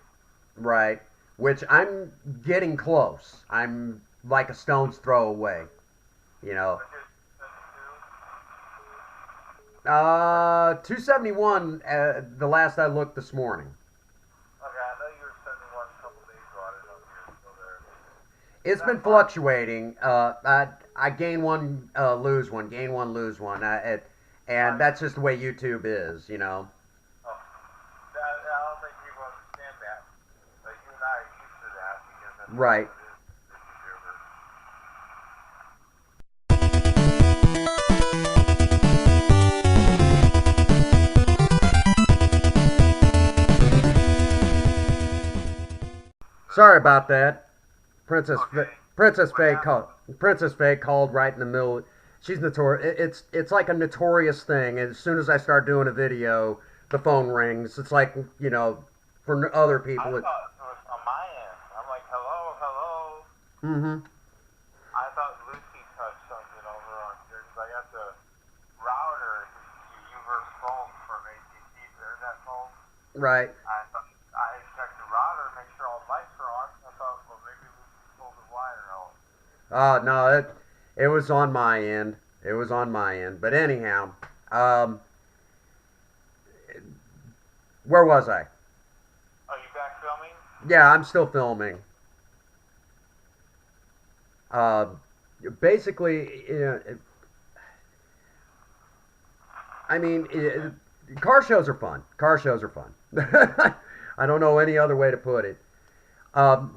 right, which I'm getting close. I'm like a stone's throw away, you know. But just 271. The last I looked this morning. okay, I know you were 71 a couple days ago. I didn't know if you were still there. It's been fluctuating. I gain one, lose one, gain one, lose one. And that's just the way YouTube is, you know. Oh, I don't think people understand that, but you and I are used to that because that's Right. what it is as YouTubers. Sorry about that. Okay. Princess What Faye happened? called Princess Faye called right in the middle. She's notorious. It's like a notorious thing. As soon as I start doing a video, the phone rings. It's like for other I people. thought it was on my end. I'm like, hello, hello. Mm-hmm. I thought Lucy touched something over on here because I got the router to Uverse phone from AT&T, the internet phone. Right. I thought I checked the router, make sure all the lights are on. I thought, well, maybe Lucy pulled the wire out. No, it was on my end. It was on my end. But anyhow, um, where was I? Are you back filming? Yeah, I'm still filming. Uh, Basically, I mean, car shows are fun. Car shows are fun. I don't know any other way to put it. Now, I want to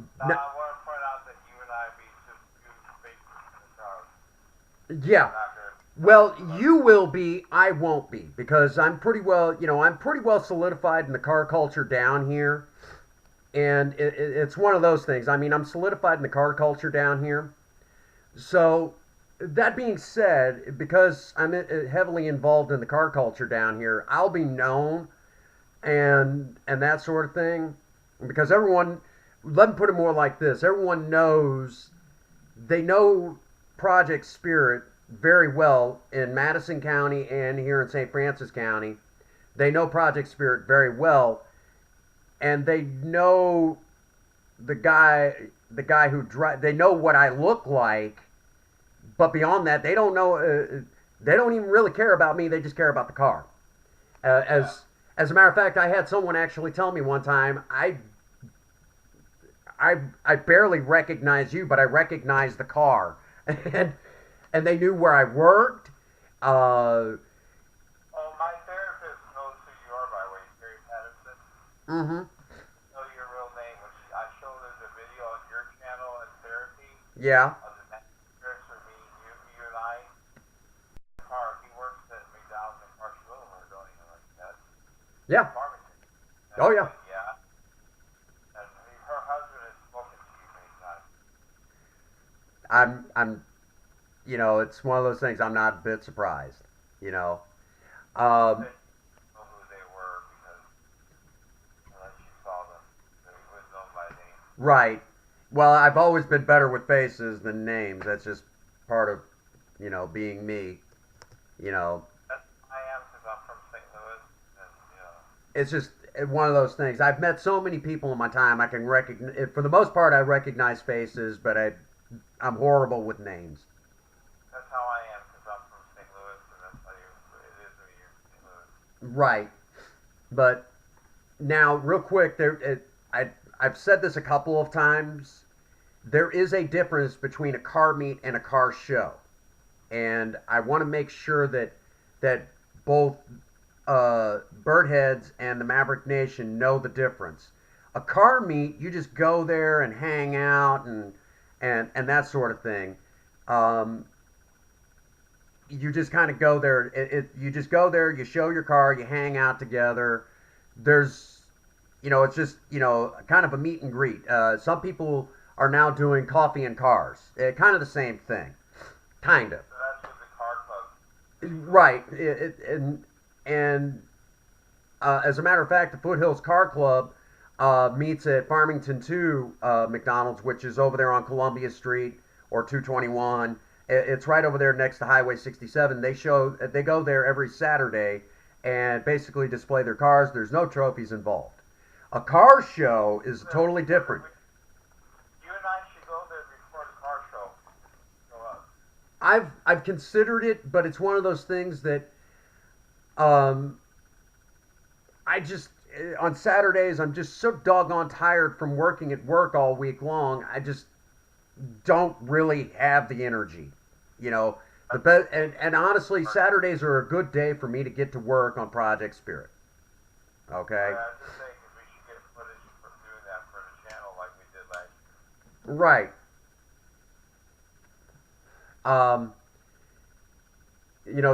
point out that you and I be just two faces in the crowd. Yeah. We're not going to Well, but you will be. I won't be because I'm pretty well. I'm pretty well solidified in the car culture down here, and it's one of those things. I mean, I'm solidified in the car culture down here. So, that being said, because I'm heavily involved in the car culture down here, I'll be known and that sort of thing. Because everyone, let me put it more like this: everyone knows they know Project Spirit very well in Madison County and here in St. Francis County. They know Project Spirit very well, and they know the guy who drive. They know what I look like, but beyond that, they don't know. They don't even really care about me. They just care about the car. Uh, yeah. as as a matter of fact, I had someone actually tell me one time, I barely recognize you, but I recognize the car, and and they knew where I worked. Uh, Oh, my therapist knows who you are, by the way. Gary Patterson. mm-hmm. Know your real name. When I showed her the video on your channel in therapy Yeah, of the next trips for me, you and I. Car. He works at McDonald's in Park Boulevard, don't he? Like that. yeah. Farmington. And Oh I'm yeah. like, yeah. And her husband has spoken to you many times. I'm. It's one of those things. I'm not a bit surprised. You know. Um, Said you know who they were because unless you saw them, they wouldn't know by name. right. Well, I've always been better with faces than names. That's just part of being me. You know, That's I am because I'm from St. Louis, and it's just one of those things. I've met so many people in my time. I can recognize, for the most part, I recognize faces, but I'm horrible with names. that's how I am because I'm from St. Louis, and that's how it is when you're from St. Louis. Right. But now, real quick, I've said this a couple of times. There is a difference between a car meet and a car show, and I want to make sure that both Bird Heads and the Maverick Nation know the difference. A car meet, you just go there and hang out and that sort of thing. Um, you just kind of go there. You just go there. You show your car. You hang out together. There's, it's just kind of a meet and greet. Some people are now doing coffee and cars. Kind of the same thing, kind of. So that's what the car club. Right. And as a matter of fact, the Foothills Car Club meets at Farmington 2 McDonald's, which is over there on Columbia Street or 221. It's right over there next to Highway 67. They go there every Saturday and basically display their cars. There's no trophies involved. A car show is totally different. You and I should go there before the car show. Go up. I've considered it, but it's one of those things that um, I just on Saturdays I'm just so doggone tired from working at work all week long. I just don't really have the energy. You know, the best and honestly, Saturdays are a good day for me to get to work on Project Spirit. Okay, Yeah, I was just saying 'cause we should get footage from doing that for the channel like we did last year. right. Um,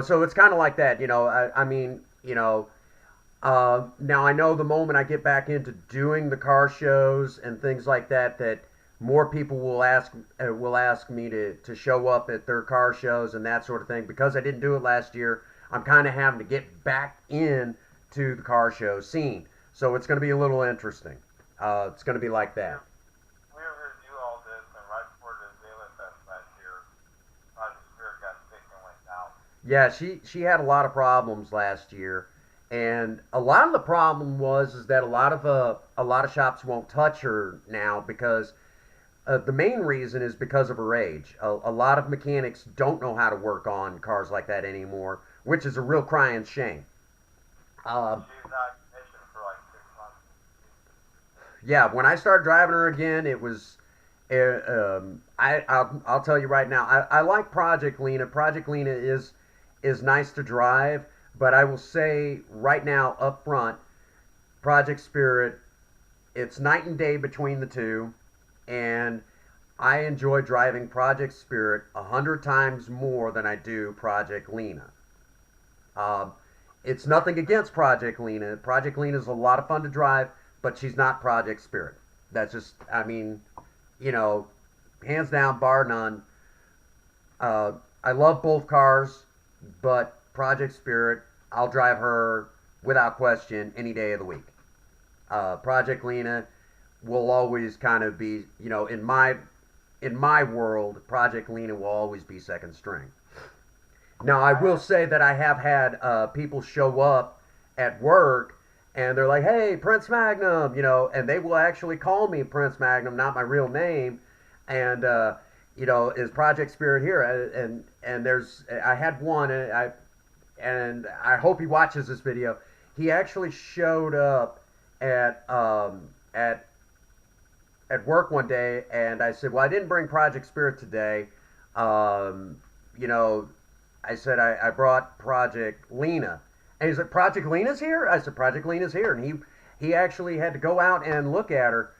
so it's kind of like that. I mean, now I know the moment I get back into doing the car shows and things like that, that more people will ask me to show up at their car shows and that sort of thing. Because I didn't do it last year, I'm kind of having to get back in to the car show scene. So it's going to be a little interesting. It's going to be like We that. were, we were here to do all this, and right before the Azalea Fest last year, Project Spirit got sick and went down. Yeah, she had a lot of problems last year, and a lot of the problem was is that a lot of shops won't touch her now because the main reason is because of her age. A lot of mechanics don't know how to work on cars like that anymore, which is a real crying shame. Uh, She's not commissioned for like 6 months. yeah, when I started driving her again, it was. I'll tell you right now. I like Project Lena. Project Lena is nice to drive, but I will say right now up front, Project Spirit. It's night and day between the two, and I enjoy driving Project Spirit 100 times more than I do Project Lena. Um, it's nothing against Project Lena. Project Lena is a lot of fun to drive, but she's not Project Spirit. That's just, I mean, you know, hands down, bar none. I love both cars, but Project Spirit, I'll drive her without question any day of the week. Project Lena will always kind of be, in my world, Project Lena will always be second string. Now, I I will have, say that I have had people show up at work and they're like, "Hey, Prince Magnum," and they will actually call me Prince Magnum, not my real name, and is Project Spirit here? And I had one, and I hope he watches this video. He actually showed up at um, at at work one day, and I said, "Well, I didn't bring Project Spirit today. Um, you know, I said I brought Project Lena." And he's like, "Project Lena's here?" I said, "Project Lena's here." And he actually had to go out and look at her,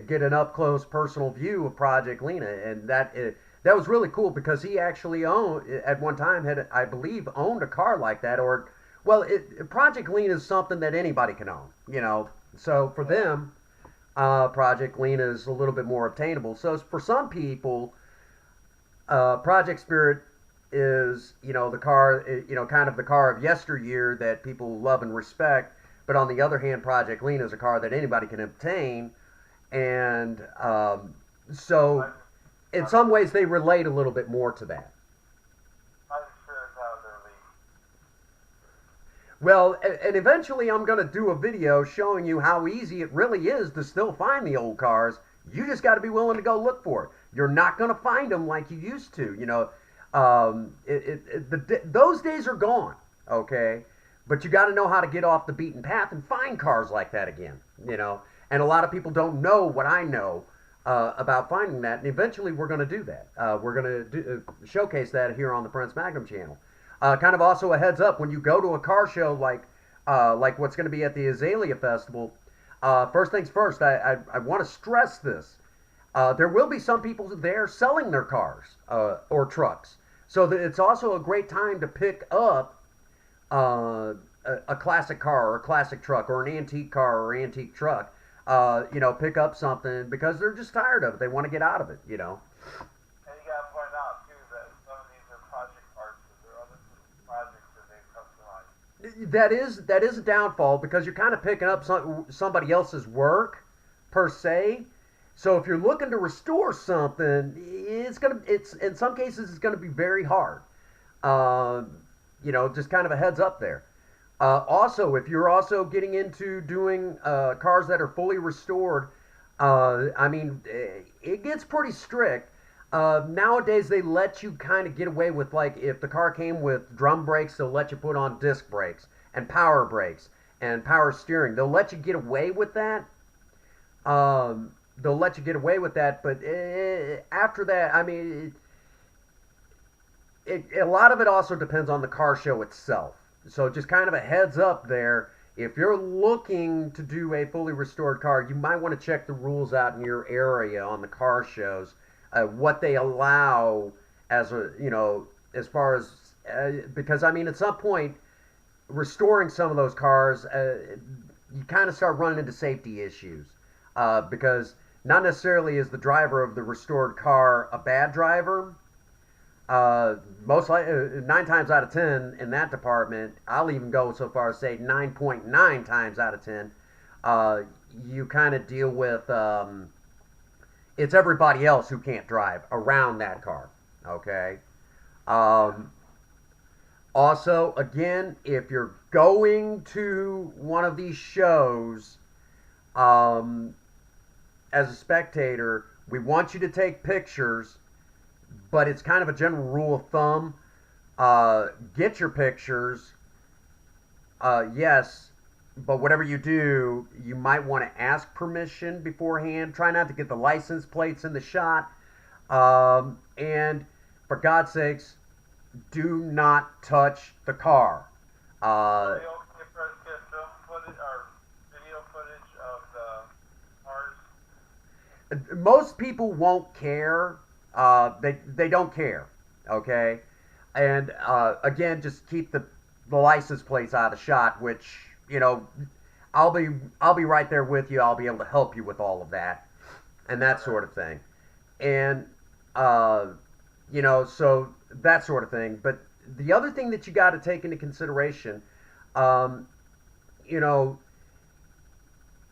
get an up close personal view of Project Lena, and that was really cool because he actually owned at one time had I believe owned a car like that, or well, Project Lena is something that anybody can own. So for yeah. them, Project Lena is a little bit more obtainable. So for some people, Project Spirit is the car, kind of the car of yesteryear that people love and respect. But on the other hand, Project Lena is a car that anybody can obtain, and so Project, in some Project, ways they relate a little bit more to that. Project Spirit's out of their league. Well, and eventually I'm going to do a video showing you how easy it really is to still find the old cars. You just got to be willing to go look for it. You're not going to find them like you used to. Those days are gone. Okay, but you got to know how to get off the beaten path and find cars like that again. And a lot of people don't know what I know about finding that. And eventually we're going to do that. We're going to showcase that here on the Prince Magnum channel. Kind of also a heads up when you go to a car show like what's going to be at the Azalea Festival. First things first, I want to stress this. There will be some people there selling their cars or trucks, so that it's also a great time to pick up a classic car or a classic truck or an antique car or antique truck. Pick up something because they're just tired of it. They want to get out of it. And you gotta point out too that some of these are project parts, so there are other projects that they've customized. That is a downfall because you're kind of picking up somebody else's work per se. So if you're looking to restore something, it's in some cases it's gonna be very hard. Uh, just kind of a heads up there. Also, if you're also getting into doing cars that are fully restored, I mean, it gets pretty strict. Nowadays, they let you kind of get away with like if the car came with drum brakes, they'll let you put on disc brakes and power steering. They'll let you get away with that. They'll let you get away with that, but after that, I mean, a lot of it also depends on the car show itself. So just kind of a heads up there. If you're looking to do a fully restored car, you might want to check the rules out in your area on the car shows, what they allow as far as because I mean at some point restoring some of those cars, you kind of start running into safety issues because not necessarily is the driver of the restored car a bad driver. Most like 9 times out of 10 in that department, I'll even go so far as say 9.9 times out of 10. Uh, you kind of deal with it's everybody else who can't drive around that car. Okay. Um, Also, again, if you're going to one of these shows, um, as a spectator, we want you to take pictures, but it's kind of a general rule of thumb. Get your pictures, yes, but whatever you do, you might want to ask permission beforehand. Try not to get the license plates in the shot. And for God's sakes, do not touch the car. Are Uh, they okay for us to get film footage or video footage of the cars? Most people won't care. They don't care. Okay, and again, just keep the license plates out of shot. Which I'll be I'll be right there with you. I'll be able to help you with all of that and that Okay. sort of thing. And uh, so that sort of thing. But the other thing that you got to take into consideration, um, you know,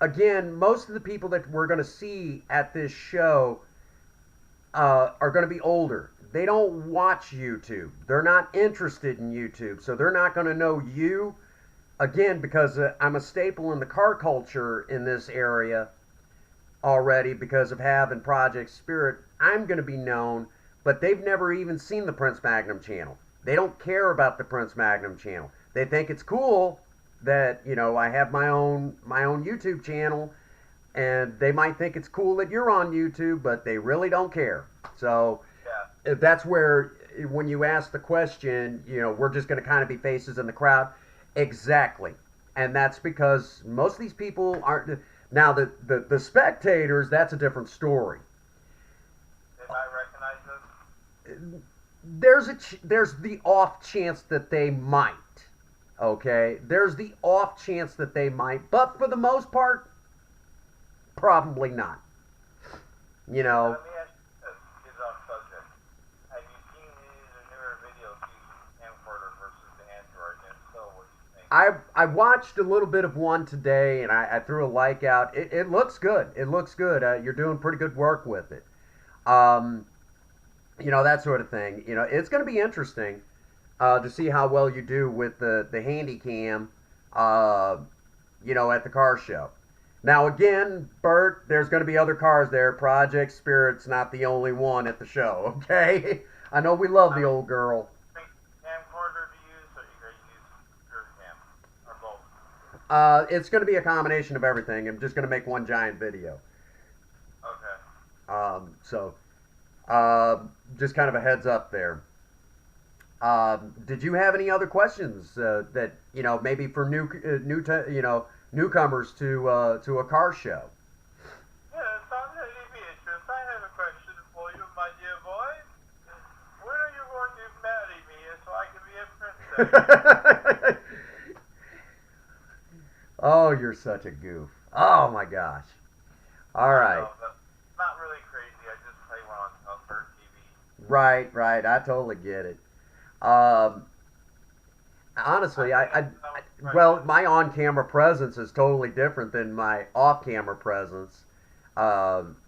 again, most of the people that we're going to see at this show are going to be older. They don't watch YouTube. They're not interested in YouTube, so they're not going to know you. Again, because I'm a staple in the car culture in this area already because of having Project Spirit. I'm going to be known, but they've never even seen the Prince Magnum channel. They don't care about the Prince Magnum channel. They think it's cool that I have my own YouTube channel, and they might think it's cool that you're on YouTube, but they really don't care. So Yeah. that's where when you ask the question, we're just going to kind of be faces in the crowd. Exactly. And that's because most of these people aren't. Now, the spectators, that's a different story. They might recognize us. There's the off chance that they might. Okay? There's the off chance that they might, but for the most part, probably not. You Now know, let me ask you this, get off subject. Have you seen any of the newer videos using camcorder versus the Android? And if so, what do you think? I watched a little bit of one today, and I threw a like out. It looks good. It looks good. You're doing pretty good work with it. Um, that sort of thing. It's going to be interesting to see how well you do with the handy cam. Uh, at the car show. Now again, Burt, there's going to be other cars there. Project Spirit's not the only one at the show. Okay, I know we love I the mean, old girl. camcorder to use, or you gonna use pure cam, or both? It's going to be a combination of everything. I'm just going to make one giant video. Okay. So uh, just kind of a heads up there. Did you have any other questions that maybe for newcomers to a car show? Yeah, it sounds like you'd be interested. I have a question for you, my dear boy. When are you going to marry me so I can be a princess? Oh, you're such a goof. Oh my gosh. All I right. know, but not really crazy. I just play one on Burt TV. Right, right. I totally get it. Um, I honestly, think it's no well, question. my on-camera presence is totally different than my off-camera presence.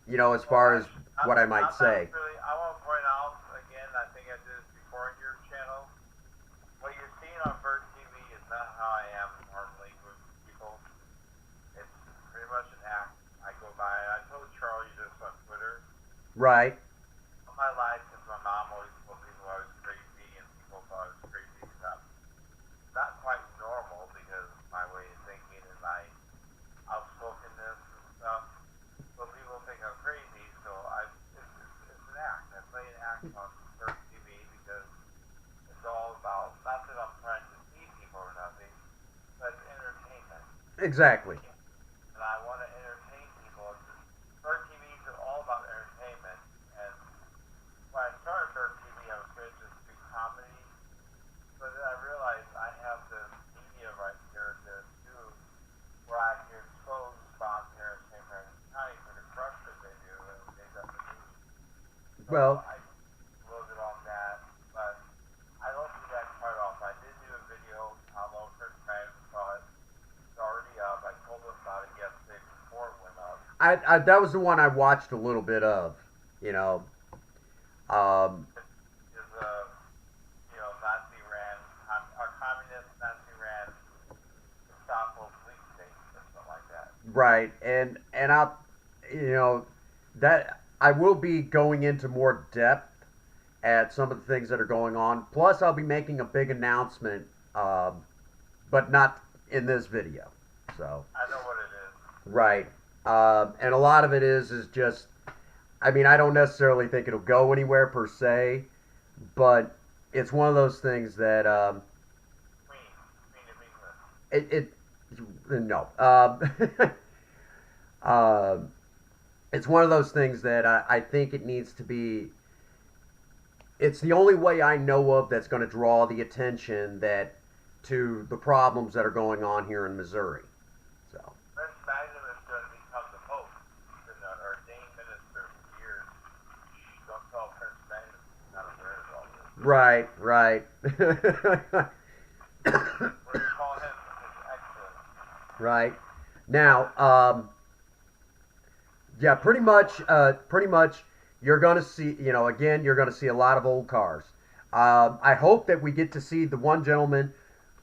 As Well, far as actually, what I might I'm not say. really. I want to point out again. I think I did this before on your channel. What you're seeing on Burt TV is not how I am normally with people. It's pretty much an act. I go by. I told Charlie this on Twitter. Right. All my life, because my mom always told people I was crazy, and people thought I was crazy because I'm not quite normal because of my way of thinking and my outspokenness and stuff. So people think I'm crazy. So it's an act. I play an act on Burt TV because it's all about, not that I'm trying to deceive people or nothing, but entertainment. Exactly. And I want to entertain people. Burt TV is all about entertainment. And when I started Burt TV, I was going to just do comedy. But then I realized I have the media right here to do where I can expose Bob here in St. Francis County for the corruption that So Well, I loaded on that. But I don't do that quite often. I did do a video on Low Church Magazine, saw it. It's already up. I told them about it yesterday before it went up. I that was the one I watched a little bit of. You know, um, Is Nazi ran, or communist Nazi ran Gestapo police state or something like that. right, and I, you know, that I will be going into more depth at some of the things that are going on. Plus, I'll be making a big announcement, but not in this video. So, I know what it is. right, and a lot of it is just. I mean, I don't necessarily think it'll go anywhere per se, but it's one of those things that Queen. Queen of England. it no. Uh, it's one of those things that I think it needs to be. It's the only way I know of that's going to draw the attention that to the problems that are going on here in Missouri. So Prince Magnum is going to become the Pope. He's been an ordained minister for years. Shh, don't tell Prince Magnum he's not aware of all this. right, right, We're going to call him His Excellency. right. Now, yeah, pretty much, you're going to see, again, you're going to see a lot of old cars. I hope that we get to see the one gentleman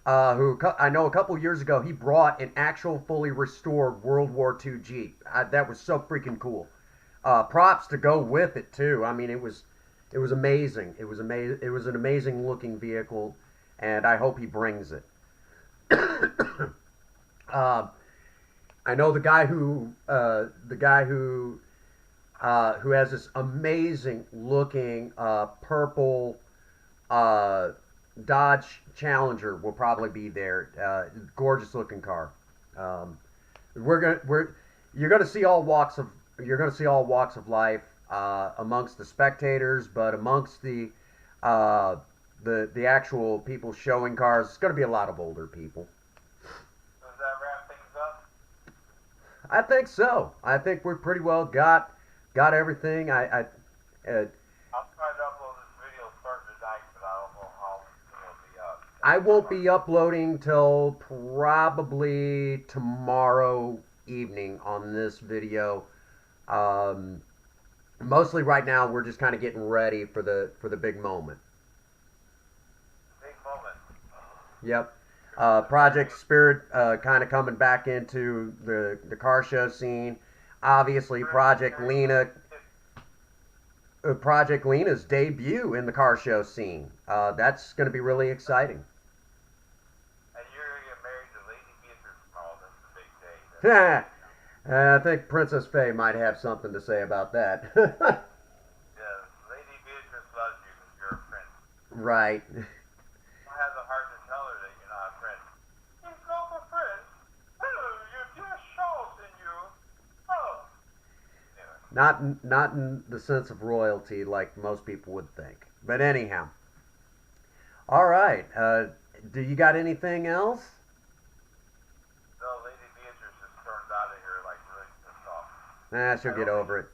I know a couple years ago he brought an actual fully restored World War II Jeep. That was so freaking cool. Props to go with it too. I mean, it was amazing. It was amazing. It was an amazing looking vehicle, and I hope he brings it. uh, I know the guy who has this amazing looking purple uh, Dodge Challenger will probably be there. Gorgeous looking car. Um, you're gonna see all walks of life amongst the spectators, but amongst uh, the actual people showing cars, it's gonna be a lot of older people. Does that wrap things up? I think so. I think we're pretty well got everything. I'll try to upload this video starting tonight, but I don't know how soon it'll be up. I won't be uploading till probably tomorrow evening on this video. Um, Mostly right now we're just kind of getting ready for the big moment. Big moment. Yep. Project Spirit kind of coming back into the car show scene. Obviously, Project Lena's debut in the car show scene. That's going to be really exciting. And you're going to get married to Lady Beatrice tomorrow. That's the big day. I think Princess Faye might have something to say about that. Yes, Lady Beatrice loves you because you're a prince. Right. I have the heart to tell her that you're not a prince. He's not a prince. Oh, you just shows in you. Oh. Anyway. Not in the sense of royalty like most people would think. But anyhow. All right. Do you got anything else? No, Lady Beatrice is stormed out of here like really pissed off. She'll get over it.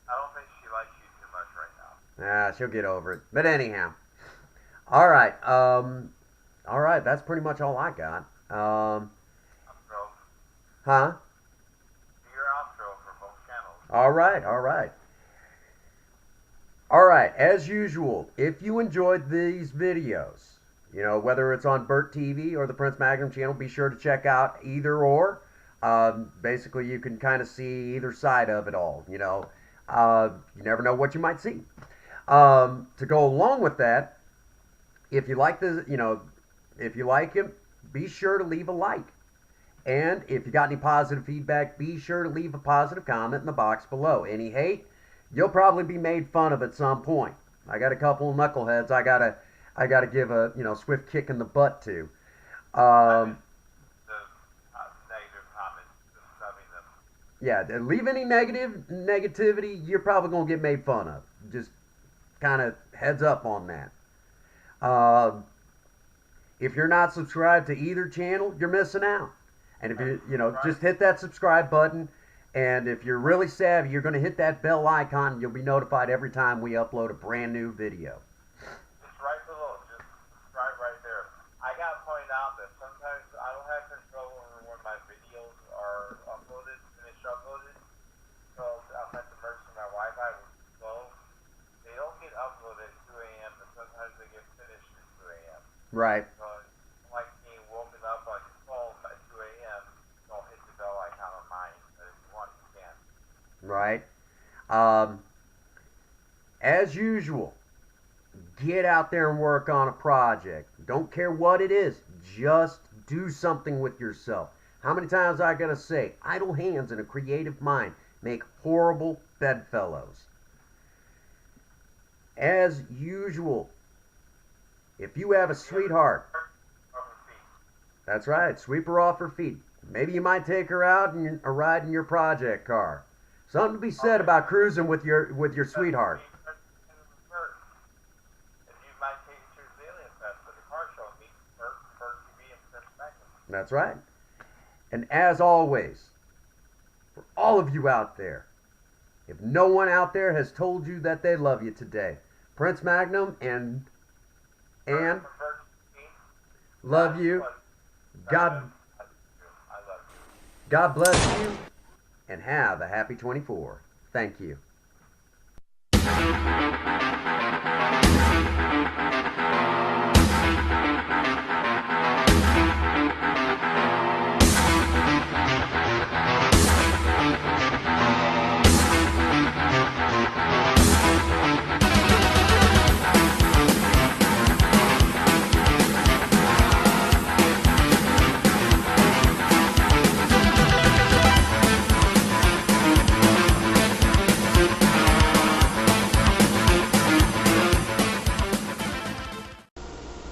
I don't think she likes you too much right now. She'll get over it. But anyhow. All right. All right. That's pretty much all I got. Outro. Huh? Do your outro for both channels. All right. All right. All right. As usual, if you enjoyed these videos, whether it's on Burt TV or the Prince Magnum channel, be sure to check out either or. Basically, you can kind of see either side of it all. You never know what you might see. To go along with that, if you like if you like him, be sure to leave a like. And if you got any positive feedback, be sure to leave a positive comment in the box below. Any hate, you'll probably be made fun of at some point. I got a couple of knuckleheads I gotta give a swift kick in the butt to. The negative comments, just shoving them. Yeah, leave any negativity, you're probably gonna get made fun of. Just kind of heads up on that. If you're not subscribed to either channel, you're missing out. And if just hit that subscribe button And if you're really savvy, you're going to hit that bell icon and you'll be notified every time we upload a brand new video. Just right below, just subscribe right there. I gotta point out that sometimes I don't have control over when my videos are uploaded, finished uploaded. So I'm at the mercy of my Wi-Fi, which is slow. They don't get uploaded at 2 a.m., but sometimes they get finished at 2 a.m. Right. So it's like being woken up on your phone at 2 a.m. Don't hit the bell icon on mine, but if you want, you can. Right. As usual, get out there and work on a project. Don't care what it is. Just do something with yourself. How many times I gotta say, idle hands and a creative mind make horrible bedfellows. As usual, if you have a sweetheart, that's right, sweep her off her feet. Maybe you might take her out and a ride in your project car. Something to be said about cruising with your sweetheart. That's right. And as always, for all of you out there, if no one out there has told you that they love you today, Prince Magnum and love you. God bless you and have a happy 24. Thank you.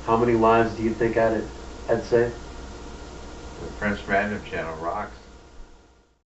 How many lines do you think I'd say? The Prince Random channel rocks.